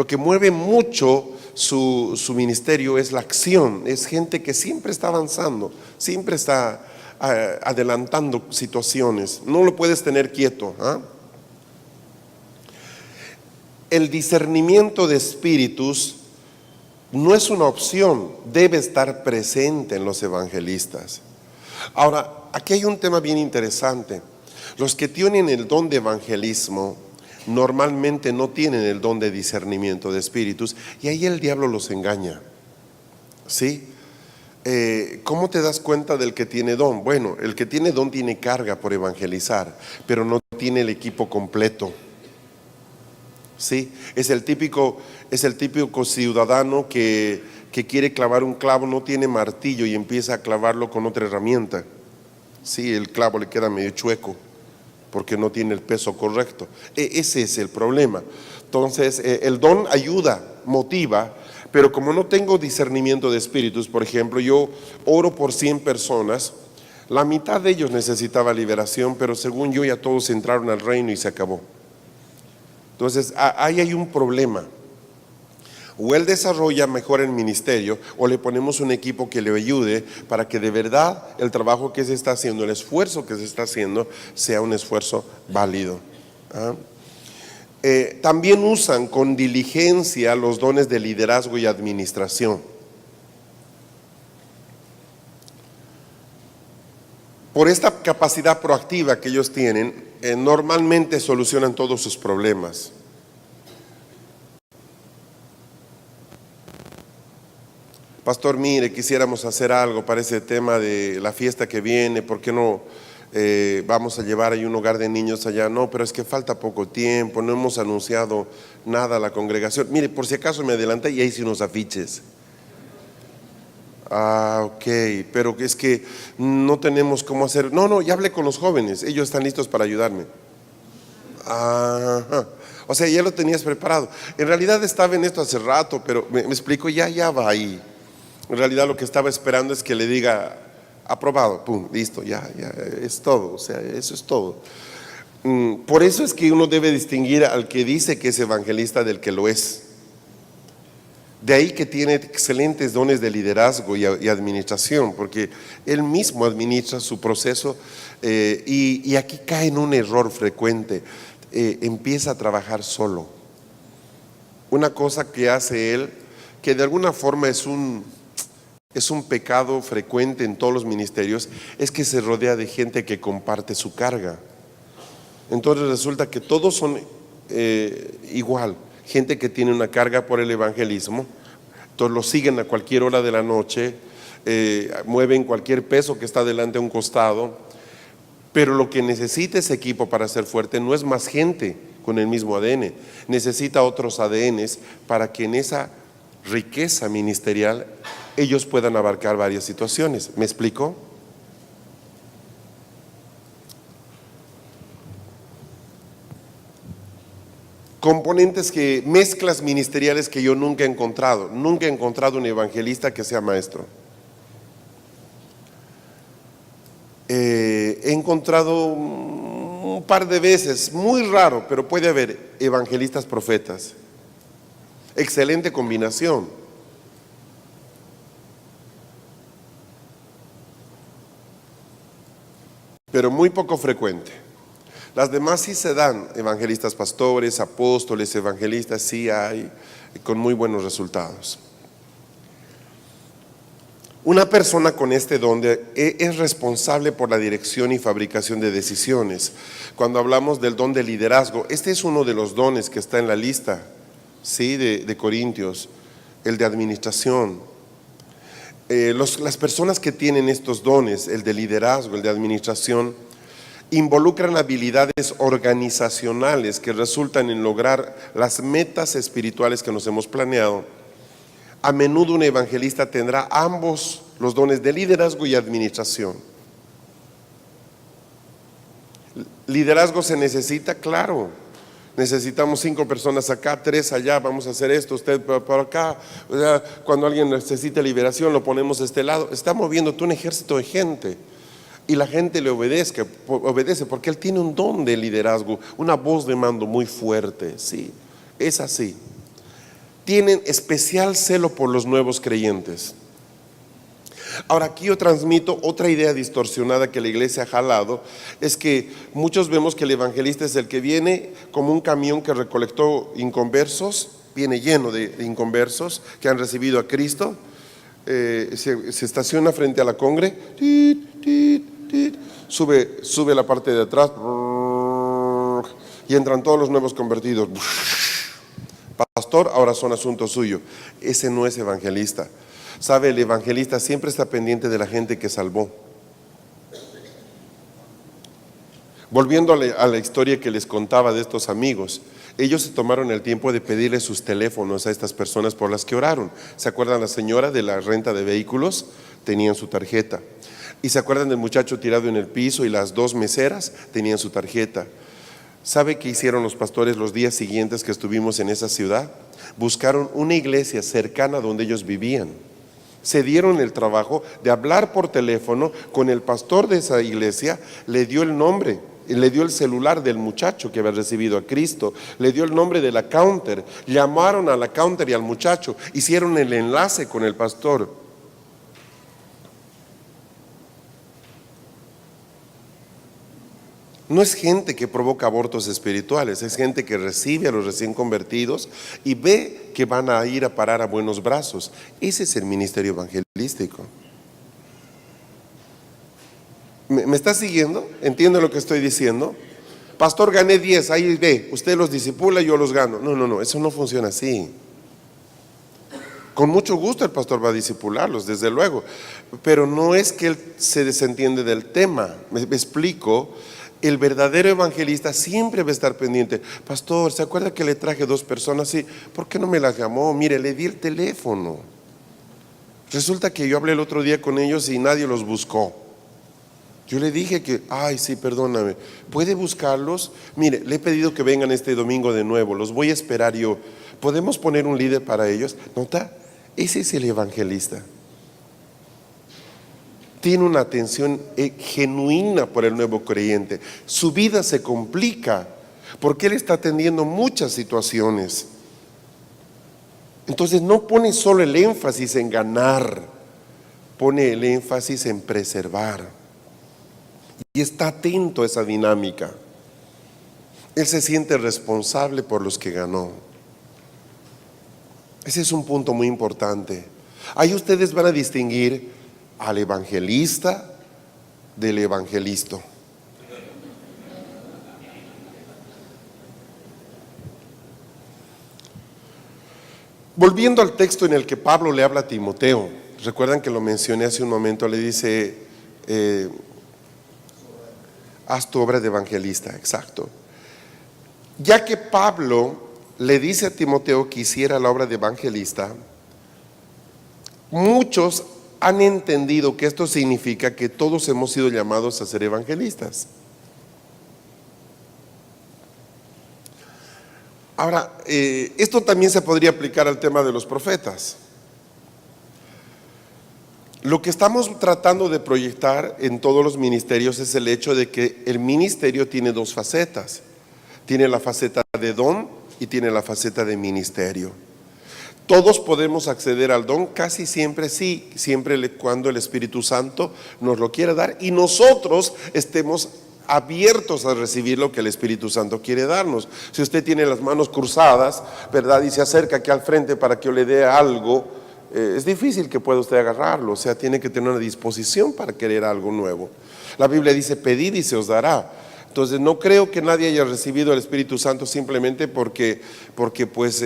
Speaker 1: que mueve mucho su ministerio es la acción. Es gente que siempre está avanzando, siempre está adelantando situaciones. No lo puedes tener quieto, ¿eh? El discernimiento de espíritus no es una opción, debe estar presente en los evangelistas. Ahora, aquí hay un tema bien interesante. Los que tienen el don de evangelismo normalmente no tienen el don de discernimiento de espíritus, y ahí el diablo los engaña, ¿sí? ¿Cómo te das cuenta del que tiene don? Bueno, el que tiene don tiene carga por evangelizar, pero no tiene el equipo completo, ¿sí? Es el típico ciudadano que quiere clavar un clavo, no tiene martillo y empieza a clavarlo con otra herramienta, ¿sí? El clavo le queda medio chueco porque no tiene el peso correcto. Ese es el problema. Entonces, el don ayuda, motiva, pero como no tengo discernimiento de espíritus, por ejemplo, yo oro por 100 personas, la mitad de ellos necesitaba liberación, pero según yo ya todos entraron al reino y se acabó. Entonces, ahí hay un problema. O él desarrolla mejor el ministerio, o le ponemos un equipo que le ayude para que de verdad el trabajo que se está haciendo, el esfuerzo que se está haciendo, sea un esfuerzo válido. También usan con diligencia los dones de liderazgo y administración. Por esta capacidad proactiva que ellos tienen, normalmente solucionan todos sus problemas. Pastor, mire, quisiéramos hacer algo para ese tema de la fiesta que viene, ¿por qué no vamos a llevar ahí un hogar de niños allá? No, pero es que falta poco tiempo, no hemos anunciado nada a la congregación. Mire, por si acaso me adelanté y hice unos afiches. Ok, pero es que no tenemos cómo hacer. No, ya hablé con los jóvenes, ellos están listos para ayudarme. Ajá. O sea, ya lo tenías preparado. En realidad estaba en esto hace rato, pero me explico, ya va ahí. En realidad lo que estaba esperando es que le diga aprobado, pum, listo, ya es todo. O sea, eso es todo. Por eso es que uno debe distinguir al que dice que es evangelista del que lo es. De ahí que tiene excelentes dones de liderazgo y administración, porque él mismo administra su proceso, y aquí cae en un error frecuente. Empieza a trabajar solo. Una cosa que hace él, que de alguna forma es un pecado frecuente en todos los ministerios, es que se rodea de gente que comparte su carga. Entonces resulta que todos son igual. Gente que tiene una carga por el evangelismo, entonces lo siguen a cualquier hora de la noche, mueven cualquier peso que está delante a un costado, pero lo que necesita ese equipo para ser fuerte no es más gente con el mismo ADN, necesita otros ADNs para que en esa riqueza ministerial ellos puedan abarcar varias situaciones. ¿Me explico? Componentes mezclas ministeriales que yo nunca he encontrado un evangelista que sea maestro. He encontrado un par de veces, muy raro, pero puede haber evangelistas profetas. Excelente combinación. Pero muy poco frecuente. Las demás sí se dan, evangelistas pastores, apóstoles, evangelistas, sí hay, con muy buenos resultados. Una persona con este don es responsable por la dirección y fabricación de decisiones. Cuando hablamos del don de liderazgo, este es uno de los dones que está en la lista, ¿sí? de Corintios, el de administración. Las personas que tienen estos dones, el de liderazgo, el de administración, involucran habilidades organizacionales que resultan en lograr las metas espirituales que nos hemos planeado. A menudo un evangelista tendrá ambos los dones de liderazgo y administración. Liderazgo se necesita, claro. Necesitamos 5 personas acá, 3 allá, vamos a hacer esto, usted por acá. O sea, cuando alguien necesita liberación, lo ponemos de este lado. Está moviéndote un ejército de gente y la gente le obedece porque él tiene un don de liderazgo, una voz de mando muy fuerte. Sí, es así. Tienen especial celo por los nuevos creyentes. Ahora, aquí yo transmito otra idea distorsionada que la iglesia ha jalado, es que muchos vemos que el evangelista es el que viene como un camión que recolectó inconversos, viene lleno de inconversos que han recibido a Cristo, se estaciona frente a la congre, sube la parte de atrás y entran todos los nuevos convertidos. Pastor, ahora son asunto suyo. Ese no es evangelista. Sabe, el evangelista siempre está pendiente de la gente que salvó. Volviendo a la historia que les contaba de estos amigos, ellos se tomaron el tiempo de pedirle sus teléfonos a estas personas por las que oraron. ¿Se acuerdan la señora de la renta de vehículos? Tenían su tarjeta. ¿Y se acuerdan del muchacho tirado en el piso y las 2 meseras? Tenían su tarjeta. ¿Sabe qué hicieron los pastores los días siguientes que estuvimos en esa ciudad? Buscaron una iglesia cercana donde ellos vivían. Se dieron el trabajo de hablar por teléfono con el pastor de esa iglesia, le dio el nombre, le dio el celular del muchacho que había recibido a Cristo, le dio el nombre de la counter, llamaron a la counter y al muchacho, hicieron el enlace con el pastor. No es gente que provoca abortos espirituales, es gente que recibe a los recién convertidos y ve que van a ir a parar a buenos brazos. Ese es el ministerio evangelístico. ¿Me está siguiendo? ¿Entiende lo que estoy diciendo? Pastor, gané 10, ahí ve, usted los discipula y yo los gano. No, eso no funciona así. Con mucho gusto el pastor va a discipularlos, desde luego, pero no es que él se desentiende del tema. Me explico. El verdadero evangelista siempre va a estar pendiente. Pastor, ¿se acuerda que le traje 2 personas? Sí, ¿por qué no me las llamó? Mire, le di el teléfono. Resulta que yo hablé el otro día con ellos y nadie los buscó. Yo le dije que, ay, sí, perdóname, ¿puede buscarlos? Mire, le he pedido que vengan este domingo de nuevo, los voy a esperar yo. ¿Podemos poner un líder para ellos? ¿Nota? Ese es el evangelista. Tiene una atención genuina por el nuevo creyente. Su vida se complica porque él está atendiendo muchas situaciones. Entonces no pone solo el énfasis en ganar, pone el énfasis en preservar. Y está atento a esa dinámica. Él se siente responsable por los que ganó. Ese es un punto muy importante. Ahí ustedes van a distinguir al evangelista del evangelisto. Volviendo al texto en el que Pablo le habla a Timoteo, recuerdan que lo mencioné hace un momento, le dice, haz tu obra de evangelista, exacto. Ya que Pablo le dice a Timoteo que hiciera la obra de evangelista, muchos han entendido que esto significa que todos hemos sido llamados a ser evangelistas. Ahora, esto también se podría aplicar al tema de los profetas. Lo que estamos tratando de proyectar en todos los ministerios es el hecho de que el ministerio tiene dos facetas. Tiene la faceta de don y tiene la faceta de ministerio. Todos podemos acceder al don, casi siempre sí, siempre cuando el Espíritu Santo nos lo quiera dar y nosotros estemos abiertos a recibir lo que el Espíritu Santo quiere darnos. Si usted tiene las manos cruzadas, ¿verdad?, y se acerca aquí al frente para que yo le dé algo, es difícil que pueda usted agarrarlo. O sea, tiene que tener una disposición para querer algo nuevo. La Biblia dice, pedid y se os dará. Entonces no creo que nadie haya recibido el Espíritu Santo simplemente porque pues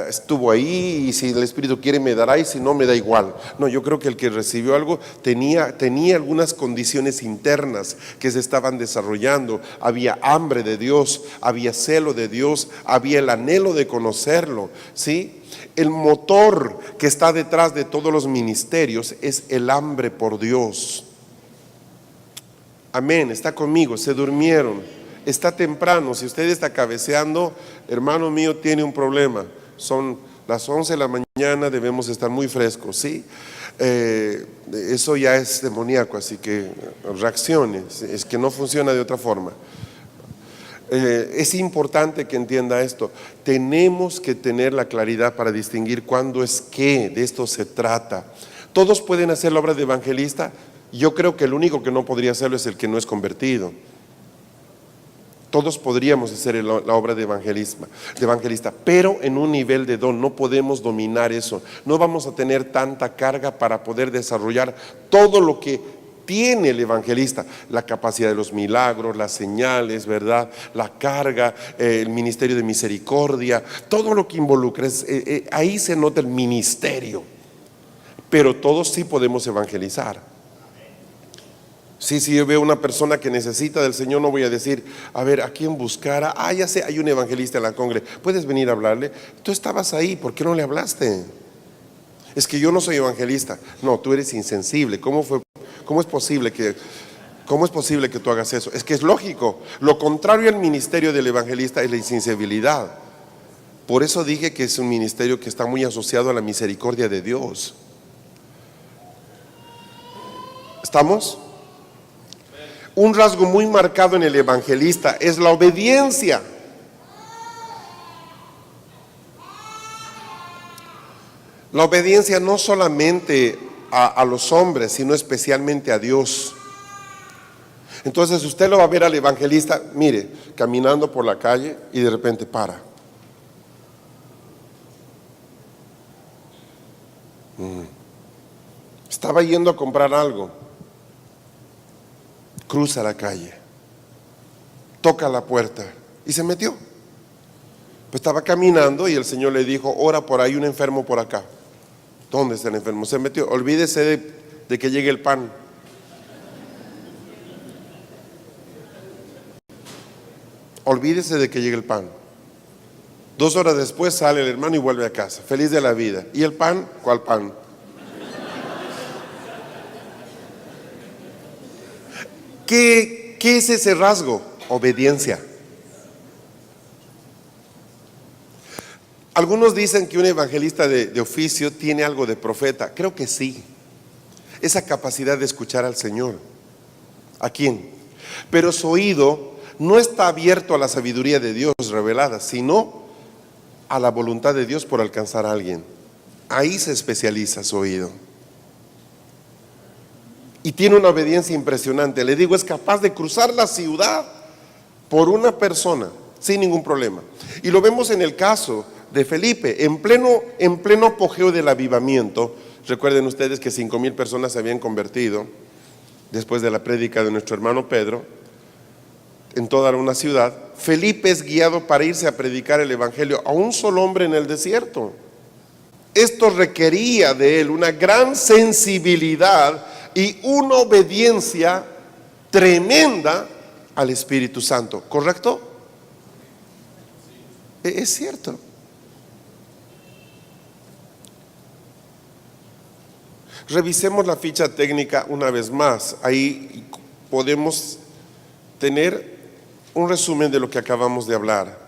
Speaker 1: estuvo ahí y si el Espíritu quiere me dará y si no me da igual. No, yo creo que el que recibió algo tenía algunas condiciones internas que se estaban desarrollando. Había hambre de Dios, había celo de Dios, había el anhelo de conocerlo, ¿sí? El motor que está detrás de todos los ministerios es el hambre por Dios. Amén, está conmigo, se durmieron, está temprano. Si usted está cabeceando, hermano mío, tiene un problema. Son las 11 de la mañana, debemos estar muy frescos, ¿sí? Eso ya es demoníaco, así que reaccione, es que no funciona de otra forma. Es importante que entienda esto. Tenemos que tener la claridad para distinguir cuándo es que de esto se trata. Todos pueden hacer la obra de evangelista. Yo creo que el único que no podría hacerlo es el que no es convertido. Todos podríamos hacer la obra de evangelista, pero en un nivel de don. No podemos dominar eso. No vamos a tener tanta carga para poder desarrollar todo lo que tiene el evangelista, la capacidad de los milagros, las señales, ¿verdad?, la carga, el ministerio de misericordia, todo lo que involucra, ahí se nota el ministerio. Pero todos sí podemos evangelizar. Sí, si yo veo una persona que necesita del Señor, no voy a decir, a ver, ¿a quién buscar? Ya sé, hay un evangelista en la congre, ¿puedes venir a hablarle? Tú estabas ahí, ¿por qué no le hablaste? Es que yo no soy evangelista. No, tú eres insensible. ¿Cómo es posible que tú hagas eso? Es que es lógico. Lo contrario al ministerio del evangelista es la insensibilidad. Por eso dije que es un ministerio que está muy asociado a la misericordia de Dios. ¿Estamos? Un rasgo muy marcado en el evangelista es la obediencia. La obediencia no solamente a los hombres, sino especialmente a Dios. Entonces usted lo va a ver al evangelista, mire, caminando por la calle y de repente para. Estaba yendo a comprar algo. Cruza la calle, toca la puerta y se metió. Pues estaba caminando y el Señor le dijo, ora por ahí, un enfermo por acá. ¿Dónde está el enfermo? Se metió. Olvídese de que llegue el pan. Olvídese de que llegue el pan. 2 horas después sale el hermano y vuelve a casa, feliz de la vida. ¿Y el pan? ¿Cuál pan? ¿Qué es ese rasgo? Obediencia. Algunos dicen que un evangelista de oficio tiene algo de profeta. Creo que sí. Esa capacidad de escuchar al Señor. ¿A quién? Pero su oído no está abierto a la sabiduría de Dios revelada, sino a la voluntad de Dios por alcanzar a alguien. Ahí se especializa su oído. Y tiene una obediencia impresionante. Le digo, es capaz de cruzar la ciudad por una persona sin ningún problema. Y lo vemos en el caso de Felipe, en pleno apogeo del avivamiento. Recuerden ustedes que 5,000 personas se habían convertido después de la prédica de nuestro hermano Pedro en toda una ciudad. Felipe es guiado para irse a predicar el evangelio a un solo hombre en el desierto. Esto requería de él una gran sensibilidad y una obediencia tremenda al Espíritu Santo, ¿correcto? Es cierto. Revisemos la ficha técnica una vez más. Ahí podemos tener un resumen de lo que acabamos de hablar.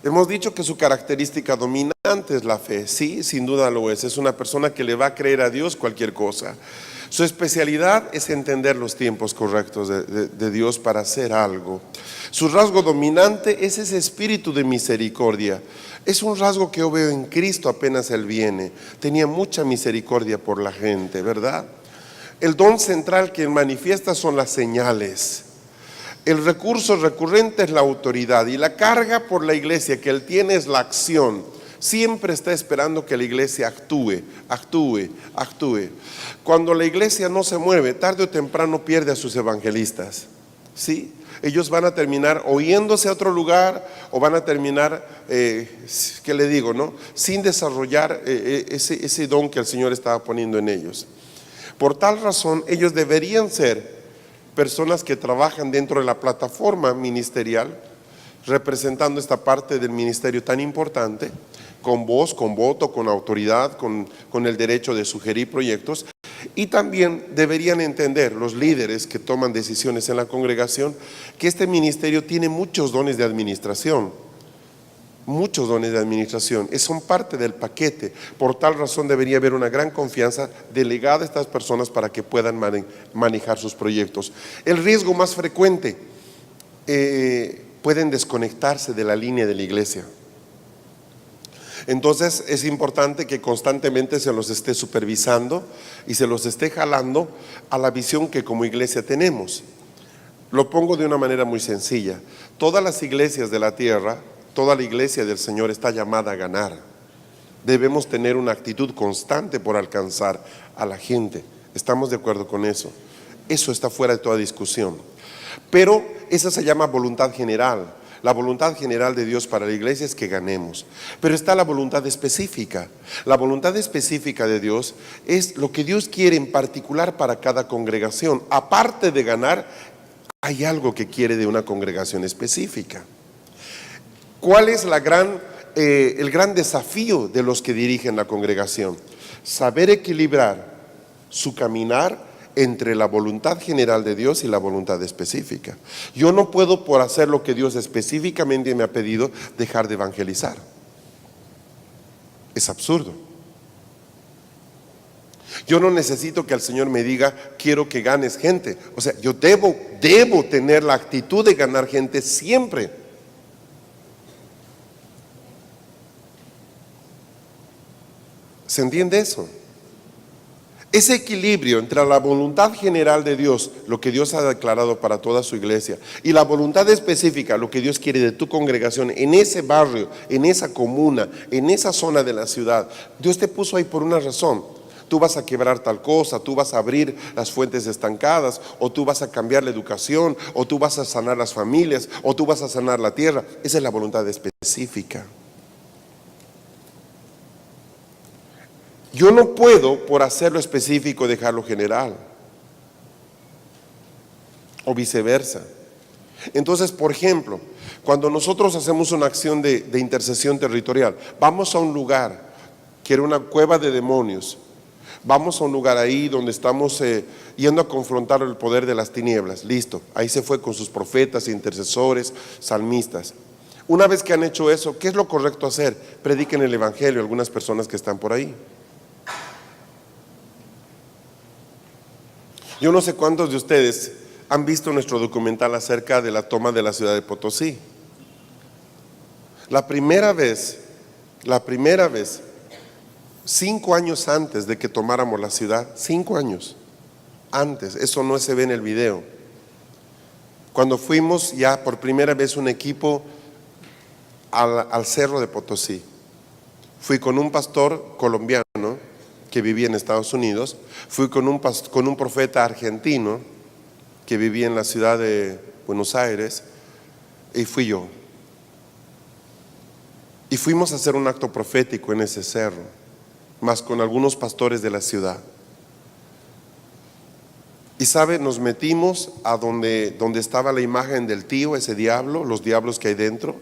Speaker 1: Hemos dicho que su característica dominante es la fe. Sí, sin duda lo es. Es una persona que le va a creer a Dios cualquier cosa. Su especialidad es entender los tiempos correctos de Dios para hacer algo. Su rasgo dominante es ese espíritu de misericordia. Es un rasgo que yo veo en Cristo apenas Él viene. Tenía mucha misericordia por la gente, ¿verdad? El don central que manifiesta son las señales. El recurso recurrente es la autoridad, y la carga por la iglesia que Él tiene es la acción. Siempre está esperando que la iglesia actúe. Cuando la iglesia no se mueve, tarde o temprano pierde a sus evangelistas. ¿Sí? Ellos van a terminar oyéndose a otro lugar, o van a terminar, ¿qué le digo, no? Sin desarrollar ese don que el Señor estaba poniendo en ellos. Por tal razón, ellos deberían ser personas que trabajan dentro de la plataforma ministerial, representando esta parte del ministerio tan importante, con voz, con voto, con autoridad, con el derecho de sugerir proyectos. Y también deberían entender los líderes que toman decisiones en la congregación que este ministerio tiene muchos dones de administración. Muchos dones de administración, son parte del paquete. Por tal razón debería haber una gran confianza delegada a estas personas para que puedan manejar sus proyectos. El riesgo más frecuente, pueden desconectarse de la línea de la iglesia. Entonces es importante que constantemente se los esté supervisando y se los esté jalando a la visión que como iglesia tenemos. Lo pongo de una manera muy sencilla. Todas las iglesias de la tierra, toda la iglesia del Señor está llamada a ganar. Debemos tener una actitud constante por alcanzar a la gente. ¿Estamos de acuerdo con eso? Eso está fuera de toda discusión. Pero esa se llama voluntad general. La voluntad general de Dios para la iglesia es que ganemos. Pero está la voluntad específica. La voluntad específica de Dios es lo que Dios quiere en particular para cada congregación. Aparte de ganar, hay algo que quiere de una congregación específica. ¿Cuál es el gran desafío de los que dirigen la congregación? Saber equilibrar su caminar entre la voluntad general de Dios y la voluntad específica. Yo no puedo, por hacer lo que Dios específicamente me ha pedido, dejar de evangelizar. Es absurdo. Yo no necesito que el Señor me diga, quiero que ganes gente. O sea, yo debo tener la actitud de ganar gente siempre. ¿Se entiende eso? Ese equilibrio entre la voluntad general de Dios, lo que Dios ha declarado para toda su iglesia, y la voluntad específica, lo que Dios quiere de tu congregación, en ese barrio, en esa comuna, en esa zona de la ciudad. Dios te puso ahí por una razón. Tú vas a quebrar tal cosa, tú vas a abrir las fuentes estancadas, o tú vas a cambiar la educación, o tú vas a sanar las familias, o tú vas a sanar la tierra. Esa es la voluntad específica. Yo no puedo, por hacerlo específico, dejarlo general, o viceversa. Entonces, por ejemplo, cuando nosotros hacemos una acción de intercesión territorial, vamos a un lugar que era una cueva de demonios, vamos a un lugar ahí donde estamos yendo a confrontar el poder de las tinieblas. Listo, ahí se fue con sus profetas, intercesores, salmistas. Una vez que han hecho eso, ¿qué es lo correcto hacer? Prediquen el evangelio a algunas personas que están por ahí. Yo no sé cuántos de ustedes han visto nuestro documental acerca de la toma de la ciudad de Potosí. La primera vez, 5 años antes de que tomáramos la ciudad, 5 años antes, eso no se ve en el video. Cuando fuimos ya por primera vez un equipo al cerro de Potosí, fui con un pastor colombiano que vivía en Estados Unidos, fui con un profeta argentino que vivía en la ciudad de Buenos Aires, y fui yo. Y fuimos a hacer un acto profético en ese cerro. más con algunos pastores de la ciudad. Y sabe, nos metimos a donde estaba la imagen del tío, ese diablo, los diablos que hay dentro.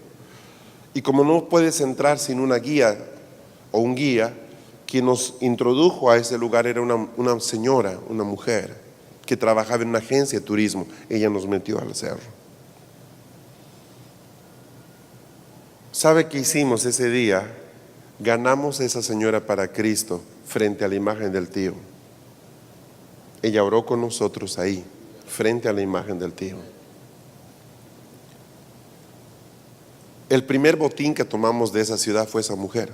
Speaker 1: Y como no puedes entrar sin una guía o un guía, quien nos introdujo a ese lugar era una señora, una mujer, que trabajaba en una agencia de turismo. Ella nos metió al cerro. ¿Sabe qué hicimos ese día? Ganamos a esa señora para Cristo frente a la imagen del tío. Ella oró con nosotros ahí, frente a la imagen del tío. El primer botín que tomamos de esa ciudad fue esa mujer.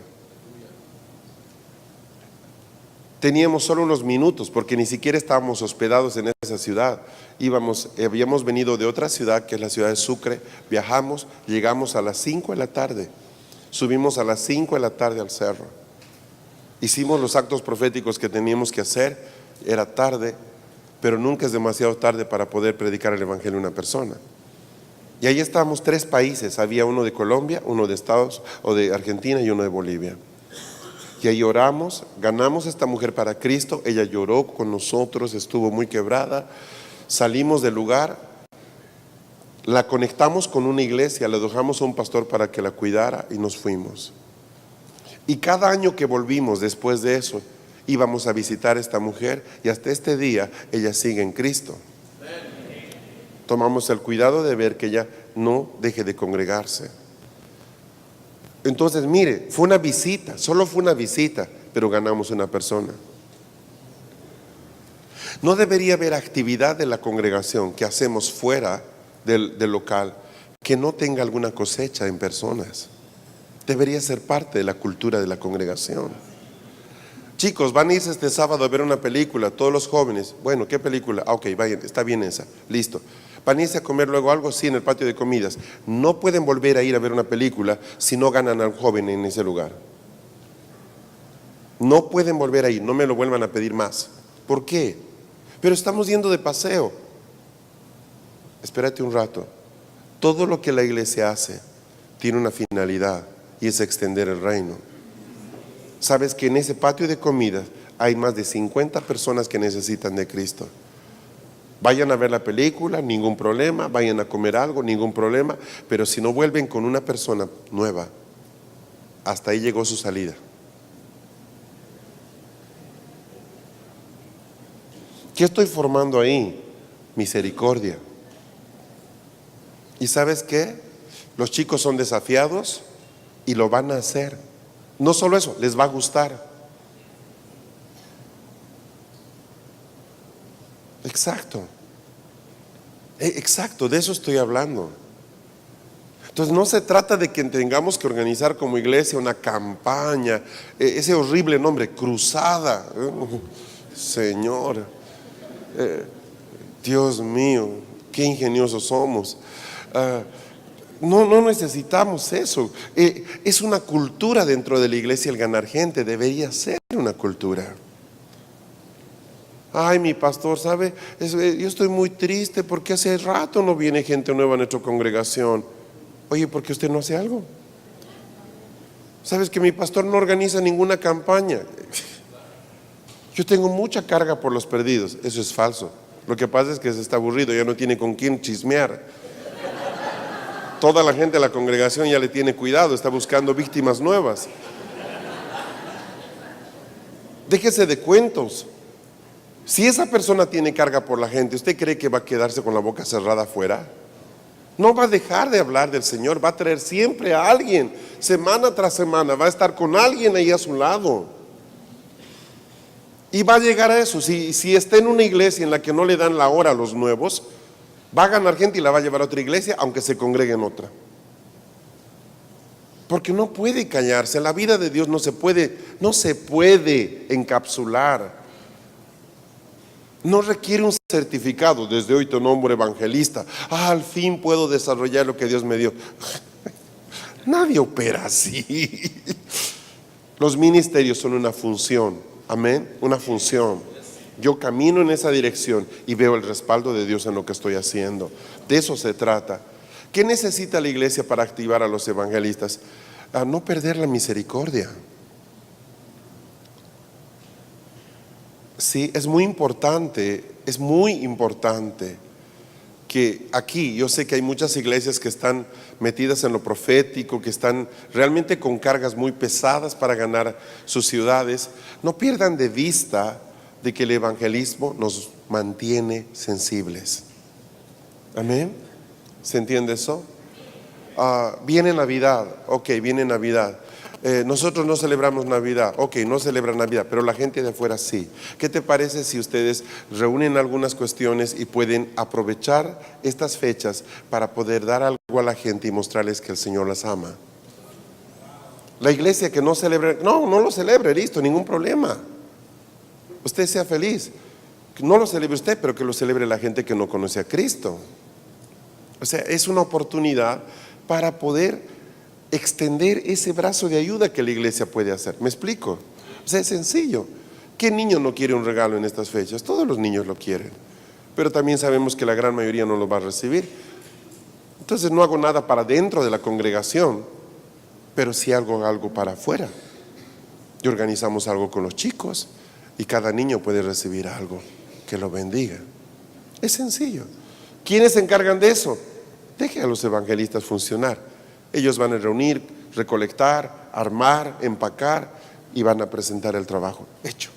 Speaker 1: Teníamos solo unos minutos porque ni siquiera estábamos hospedados en esa ciudad. Habíamos venido de otra ciudad que es la ciudad de Sucre. Viajamos, llegamos a las 5 de la tarde. Subimos a las 5 de la tarde al cerro. Hicimos los actos proféticos que teníamos que hacer. Era tarde, pero nunca es demasiado tarde para poder predicar el evangelio a una persona. Y ahí estábamos 3 países. Había uno de Colombia, uno de de Argentina y uno de Bolivia. Y ahí oramos, ganamos a esta mujer para Cristo. Ella lloró con nosotros, estuvo muy quebrada. Salimos del lugar, la conectamos con una iglesia, le dejamos a un pastor para que la cuidara y nos fuimos. Y cada año que volvimos después de eso, íbamos a visitar a esta mujer y hasta este día ella sigue en Cristo. Tomamos el cuidado de ver que ella no deje de congregarse. Entonces, mire, fue una visita, solo fue una visita, pero ganamos una persona. No debería haber actividad de la congregación que hacemos fuera del local que no tenga alguna cosecha en personas. Debería ser parte de la cultura de la congregación. Chicos, van a irse este sábado a ver una película, todos los jóvenes. Bueno, ¿qué película? Ok, vayan, está bien esa, listo. ¿Van a irse a comer luego algo? Sí, en el patio de comidas. No pueden volver a ir a ver una película si no ganan al joven en ese lugar. No pueden volver a ir, no me lo vuelvan a pedir más. ¿Por qué? Pero estamos yendo de paseo. Espérate un rato. Todo lo que la iglesia hace tiene una finalidad y es extender el reino. Sabes que en ese patio de comidas hay más de 50 personas que necesitan de Cristo. Vayan a ver la película, ningún problema. Vayan a comer algo, ningún problema. Pero si no vuelven con una persona nueva, hasta ahí llegó su salida. ¿Qué estoy formando ahí? Misericordia. ¿Y sabes qué? Los chicos son desafiados y lo van a hacer. No solo eso, les va a gustar. Exacto, de eso estoy hablando. Entonces no se trata de que tengamos que organizar como iglesia una campaña, ese horrible nombre, cruzada. Señor, Dios mío, qué ingeniosos somos. No necesitamos eso. Es una cultura dentro de la iglesia el ganar gente, debería ser una cultura. Ay, mi pastor, ¿sabe? Yo estoy muy triste porque hace rato no viene gente nueva a nuestra congregación. Oye, ¿por qué usted no hace algo? ¿Sabes que mi pastor no organiza ninguna campaña? Yo tengo mucha carga por los perdidos. Eso es falso. Lo que pasa es que se está aburrido, ya no tiene con quién chismear. Toda la gente de la congregación ya le tiene cuidado, está buscando víctimas nuevas. Déjese de cuentos. Si esa persona tiene carga por la gente, ¿usted cree que va a quedarse con la boca cerrada afuera? No va a dejar de hablar del Señor, va a traer siempre a alguien, semana tras semana, va a estar con alguien ahí a su lado. Y va a llegar a eso. Si está en una iglesia en la que no le dan la hora a los nuevos, va a ganar gente y la va a llevar a otra iglesia, aunque se congregue en otra. Porque no puede callarse. La vida de Dios no se puede encapsular. No requiere un certificado. Desde hoy te nombro evangelista. Al fin puedo desarrollar lo que Dios me dio. Nadie opera así. Los ministerios son una función. Amén, una función. Yo camino en esa dirección y veo el respaldo de Dios en lo que estoy haciendo. De eso se trata. ¿Qué necesita la iglesia para activar a los evangelistas? No perder la misericordia. Sí, es muy importante que aquí, yo sé que hay muchas iglesias que están metidas en lo profético, que están realmente con cargas muy pesadas para ganar sus ciudades. No pierdan de vista de que el evangelismo nos mantiene sensibles. Amén. ¿Se entiende eso? Viene Navidad, ok, viene Navidad. Nosotros no celebramos Navidad, ok, no celebran Navidad, pero la gente de afuera sí. ¿Qué te parece si ustedes reúnen algunas cuestiones y pueden aprovechar estas fechas para poder dar algo a la gente y mostrarles que el Señor las ama? La iglesia que no celebra, no lo celebre, listo, ningún problema. Usted sea feliz. No lo celebre usted, pero que lo celebre la gente que no conoce a Cristo. O sea, es una oportunidad para poder extender ese brazo de ayuda que la iglesia puede hacer. ¿Me explico? O sea, es sencillo. ¿Qué niño no quiere un regalo en estas fechas? Todos los niños lo quieren, pero también sabemos que la gran mayoría no lo va a recibir. Entonces no hago nada para dentro de la congregación, pero sí hago algo para afuera. Y organizamos algo con los chicos y cada niño puede recibir algo que lo bendiga. Es sencillo. ¿Quiénes se encargan de eso? Deje a los evangelistas funcionar. Ellos van a reunir, recolectar, armar, empacar y van a presentar el trabajo hecho.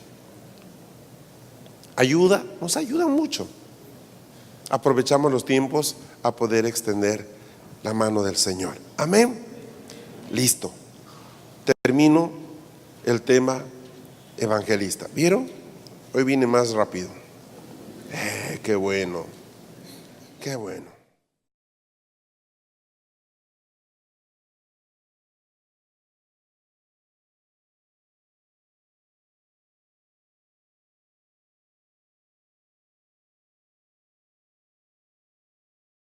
Speaker 1: Ayuda, nos ayudan mucho. Aprovechamos los tiempos a poder extender la mano del Señor. Amén. Listo. Termino el tema evangelista. ¿Vieron? Hoy vine más rápido. Qué bueno. Qué bueno.